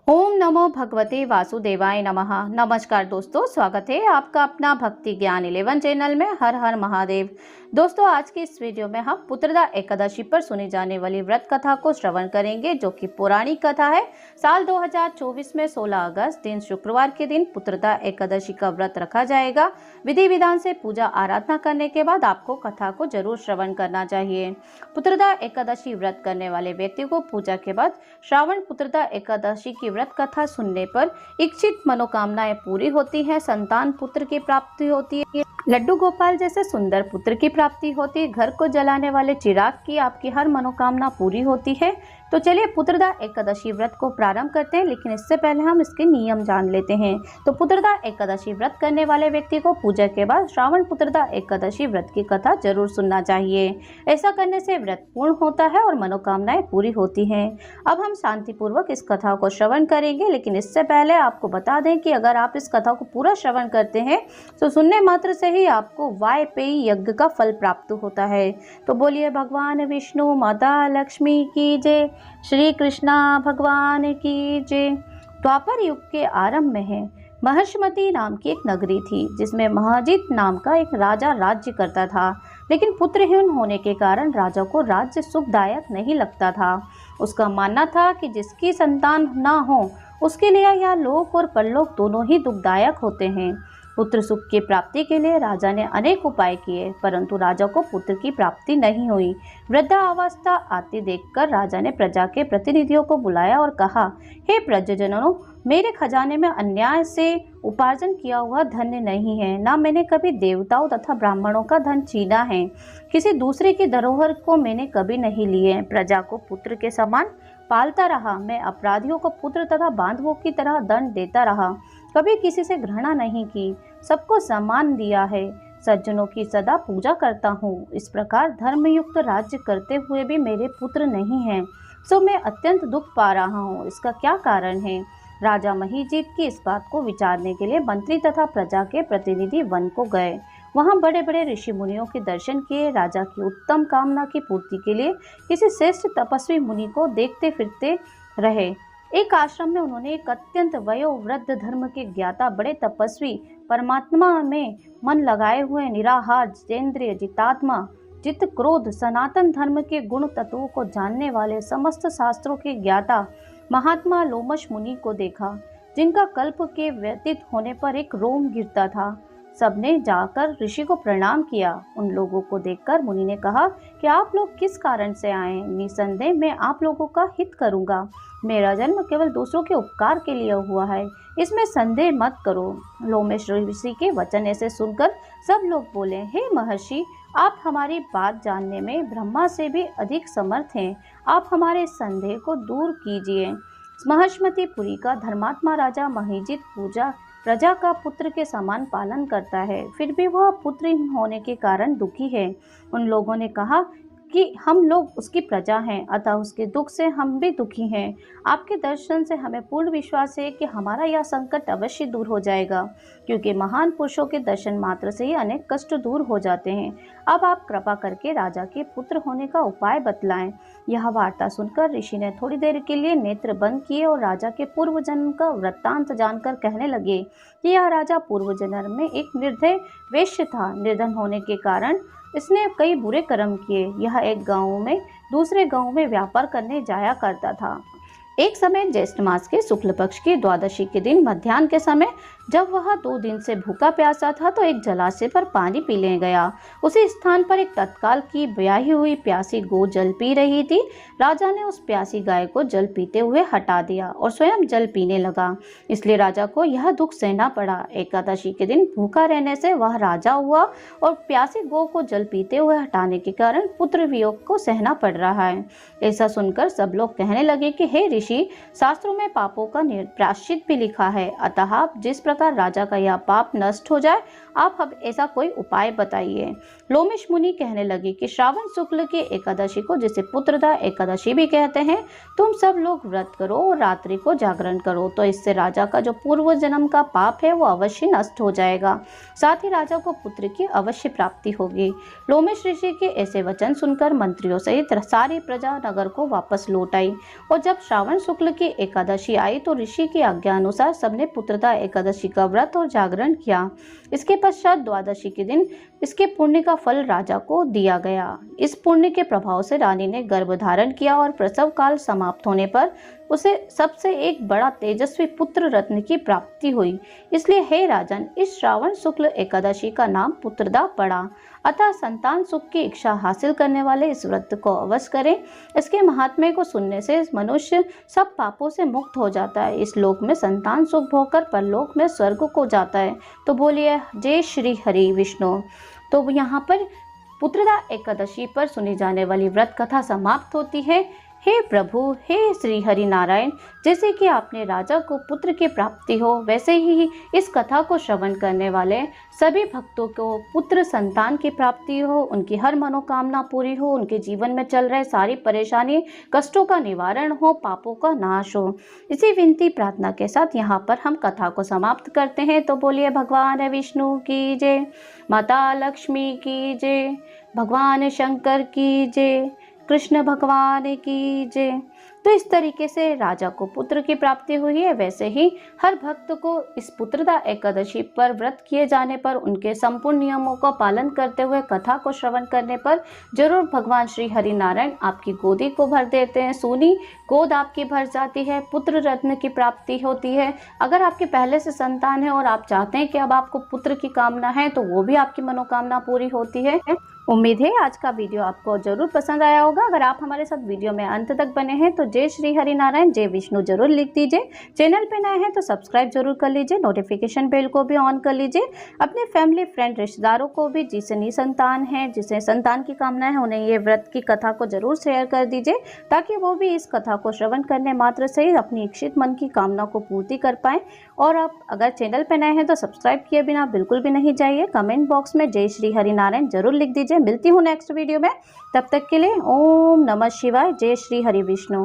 ओम नमो भगवते वासुदेवाय नमः। नमस्कार दोस्तों, स्वागत है आपका अपना भक्ति ज्ञान 11 चैनल में। हर हर महादेव। दोस्तों, आज की इस वीडियो में हम पुत्रदा एकादशी पर सुनी जाने वाली व्रत कथा को श्रवण करेंगे, जो कि पौराणिक कथा है। साल 2024 में 16 अगस्त दिन शुक्रवार के दिन पुत्रदा एकादशी का व्रत रखा जाएगा। विधि विधान से पूजा आराधना करने के बाद आपको कथा को जरूर श्रवण करना चाहिए। पुत्रदा एकादशी व्रत करने वाले व्यक्ति को पूजा के बाद श्रावण पुत्रदा एकादशी की व्रत कथा सुनने पर इच्छित मनोकामनाएं पूरी होती हैं। संतान पुत्र की प्राप्ति होती है, लड्डू गोपाल जैसे सुंदर पुत्र की प्राप्ति होती है, घर को जलाने वाले चिराग की आपकी हर मनोकामना पूरी होती है। तो चलिए पुत्रदा एकादशी व्रत को प्रारंभ करते हैं, लेकिन इससे पहले हम इसके नियम जान लेते हैं। तो पुत्रदा एकादशी व्रत करने वाले व्यक्ति को पूजा के बाद श्रावण पुत्रदा एकादशी व्रत की कथा जरूर सुनना चाहिए। ऐसा करने से व्रत पूर्ण होता है और मनोकामनाएं पूरी होती हैं। अब हम शांतिपूर्वक इस कथा को श्रवण करेंगे, लेकिन इससे पहले आपको बता दें कि अगर आप इस कथा को पूरा श्रवण करते हैं तो सुनने मात्र से ही आपको वाजपेयी यज्ञ का फल प्राप्त होता है। तो बोलिए भगवान विष्णु माता लक्ष्मी की जय, श्री कृष्णा भगवान की जय। द्वापर युग के आरंभ में है महर्षमती नाम की एक नगरी थी, जिसमें महाजित नाम का एक राजा राज्य करता था। लेकिन पुत्रहीन होने के कारण राजा को राज्य सुखदायक नहीं लगता था। उसका मानना था कि जिसकी संतान ना हो उसके लिए यह लोक और परलोक दोनों ही दुखदायक होते हैं। पुत्र सुख की प्राप्ति के लिए राजा ने अनेक उपाय किए, परंतु राजा को पुत्र की प्राप्ति नहीं हुई। वृद्धावस्था आती देखकर राजा ने प्रजा के प्रतिनिधियों को बुलाया और कहा, हे प्रजाजनों, मेरे खजाने में अन्याय से उपार्जन किया हुआ धन नहीं है। ना मैंने कभी देवताओं तथा ब्राह्मणों का धन छीना है। किसी दूसरे की धरोहर को मैंने कभी नहीं लिए। प्रजा को पुत्र के समान पालता रहा। मैं अपराधियों को पुत्र तथा बांधवों की तरह दंड देता रहा। कभी किसी से घृणा नहीं की, सबको सम्मान दिया है। सज्जनों की सदा पूजा करता हूँ। इस प्रकार धर्मयुक्त राज्य करते हुए भी मेरे पुत्र नहीं हैं, सो मैं अत्यंत दुख पा रहा हूँ। इसका क्या कारण है? राजा महिजीत की इस बात को विचारने के लिए मंत्री तथा प्रजा के प्रतिनिधि वन को गए। वहाँ बड़े बड़े ऋषि मुनियों के दर्शन किए। राजा की उत्तम कामना की पूर्ति के लिए किसी श्रेष्ठ तपस्वी मुनि को देखते फिरते रहे। एक आश्रम में उन्होंने एक अत्यंत वयोवृद्ध धर्म के ज्ञाता बड़े तपस्वी, परमात्मा में मन लगाए हुए, निराहार, जितेंद्रिय, जितात्मा, जित क्रोध, सनातन धर्म के गुण तत्वों को जानने वाले, समस्त शास्त्रों के ज्ञाता महात्मा लोमश मुनि को देखा, जिनका कल्प के व्यतीत होने पर एक रोम गिरता था। सबने जाकर ऋषि को प्रणाम किया। उन लोगों को देखकर मुनि ने कहा कि आप लोग किस कारण से आए? निसंदेह मैं आप लोगों का हित करूंगा। मेरा जन्म केवल दूसरों के उपकार के लिए हुआ है, इसमें संदेह मत करो। लोमेश ऋषि के वचन ऐसे सुनकर सब लोग बोले, हे महर्षि, आप हमारी बात जानने में ब्रह्मा से भी अधिक समर्थ हैं। आप हमारे संदेह को दूर कीजिए। महर्षमतीपुरी का धर्मात्मा राजा महिजित प्रजा का पुत्र के समान पालन करता है, फिर भी वह पुत्रहीन होने के कारण दुखी है। उन लोगों ने कहा कि हम लोग उसकी प्रजा हैं, अतः उसके दुख से हम भी दुखी हैं। आपके दर्शन से हमें पूर्ण विश्वास है कि हमारा यह संकट अवश्य दूर हो जाएगा, क्योंकि महान पुरुषों के दर्शन मात्र से ही अनेक कष्ट दूर हो जाते हैं। अब आप कृपा करके राजा के पुत्र होने का उपाय बतलाएं। यह वार्ता सुनकर ऋषि ने थोड़ी देर के लिए नेत्र बंद किए और राजा के पूर्व जन्म का वृत्तांत जानकर कहने लगे कि यह राजा पूर्व जन्म में एक निर्दय वेश्य था। निर्धन होने के कारण इसने कई बुरे कर्म किए। यह एक गांव में दूसरे गांव में व्यापार करने जाया करता था। एक समय ज्येष्ठ मास के शुक्ल पक्ष की द्वादशी के दिन मध्याह्न के समय जब वह 2 दिन से भूखा प्यासा था, तो एक जलाशय पर पानी पीने गया। उसी स्थान पर एक तत्काल की ब्याही हुई प्यासी गौ जल पी रही थी। राजा ने उस प्यासी गाय को जल पीते हुए हटा दिया और स्वयं जल पीने लगा। इसलिए राजा को यह दुख सहना पड़ा। एकादशी के दिन भूखा रहने से वह राजा हुआ और प्यासी गौ को जल पीते हुए हटाने के कारण पुत्र वियोग को सहना पड़ रहा है। ऐसा सुनकर सब लोग कहने लगे कि हे ऋषि, शास्त्रों में पापों का प्रायश्चित भी लिखा है, अतः आप जिस प्रकार राजा का यह पाप नष्ट हो जाए, आप अब ऐसा कोई उपाय बताइए। लोमेश मुनि कहने लगे कि श्रावण शुक्ल की एकादशी को, जिसे पुत्रदा एकादशी भी कहते हैं, तुम सब लोग व्रत करो और रात्रि को जागरण करो, तो इससे राजा का जो पूर्व जन्म का पाप है वो अवश्य नष्ट हो जाएगा। साथ ही राजा को पुत्र की अवश्य प्राप्ति होगी। लोमेश ऋषि के ऐसे वचन सुनकर मंत्रियों सहित सारी प्रजा नगर को वापस लौट आई और जब श्रावण श्रावण शुक्ल की एकादशी आई तो ऋषि की आज्ञा अनुसार सबने पुत्रदा एकादशी का व्रत और जागरण किया। इसके पश्चात द्वादशी के दिन इसके पुण्य का फल राजा को दिया गया। इस पुण्य के प्रभाव से रानी ने गर्भ धारण किया और प्रसव काल समाप्त होने पर उसे सबसे एक बड़ा तेजस्वी पुत्र रत्न की प्राप्ति हुई। इसलिए हे राजन, इस श्रावण शुक्ल एकादशी का नाम पुत्रदा पड़ा। अतः संतान सुख की इच्छा हासिल करने वाले इस व्रत को अवश्य करें। इसके महात्म्य को सुनने से मनुष्य सब पापों से मुक्त हो जाता है। इस लोक में संतान सुख भोगकर परलोक में स्वर्ग को जाता है। तो बोलिए जय श्री हरि विष्णु। तो यहाँ पर पुत्रदा एकादशी पर सुनी जाने वाली व्रत कथा समाप्त होती है। हे प्रभु, हे श्री हरि नारायण, जैसे कि आपने राजा को पुत्र की प्राप्ति हो, वैसे ही इस कथा को श्रवण करने वाले सभी भक्तों को पुत्र संतान की प्राप्ति हो, उनकी हर मनोकामना पूरी हो, उनके जीवन में चल रहे सारी परेशानी कष्टों का निवारण हो, पापों का नाश हो। इसी विनती प्रार्थना के साथ यहाँ पर हम कथा को समाप्त करते हैं। तो बोलिए भगवान विष्णु की जय, माता लक्ष्मी की जय, भगवान शंकर की जय, कृष्ण भगवान की जय। तो इस तरीके से राजा को पुत्र की प्राप्ति हुई है। वैसे ही हर भक्त को इस पुत्रदा एकादशी पर व्रत किए जाने पर, उनके संपूर्ण नियमों का पालन करते हुए कथा को श्रवण करने पर जरूर भगवान श्री हरि नारायण आपकी गोदी को भर देते हैं। सोनी गोद आपकी भर जाती है, पुत्र रत्न की प्राप्ति होती है। अगर आपके पहले से संतान है और आप चाहते हैं कि अब आपको पुत्र की कामना है, तो वो भी आपकी मनोकामना पूरी होती है। उम्मीद है आज का वीडियो आपको जरूर पसंद आया होगा। अगर आप हमारे साथ वीडियो में अंत तक बने हैं तो जय श्री हरि नारायण, जय विष्णु जरूर लिख दीजिए। चैनल पे नए हैं तो सब्सक्राइब जरूर कर लीजिए, नोटिफिकेशन बेल को भी ऑन कर लीजिए। अपने फैमिली फ्रेंड रिश्तेदारों को भी जिसे निसंतान है, जिसे संतान की कामना है, उन्हें ये व्रत की कथा को जरूर शेयर कर दीजिए, ताकि वो भी इस कथा को श्रवण करने मात्र से ही अपनी इच्छित मन की कामना को पूर्ति कर पाए। और आप अगर चैनल पे नए हैं तो सब्सक्राइब किए बिना बिल्कुल भी नहीं जाइए। कमेंट बॉक्स में जय श्री हरि नारायण जरूर लिख दीजिए। मिलती हूँ नेक्स्ट वीडियो में, तब तक के लिए ओम नमः शिवाय, जय श्री हरि विष्णु।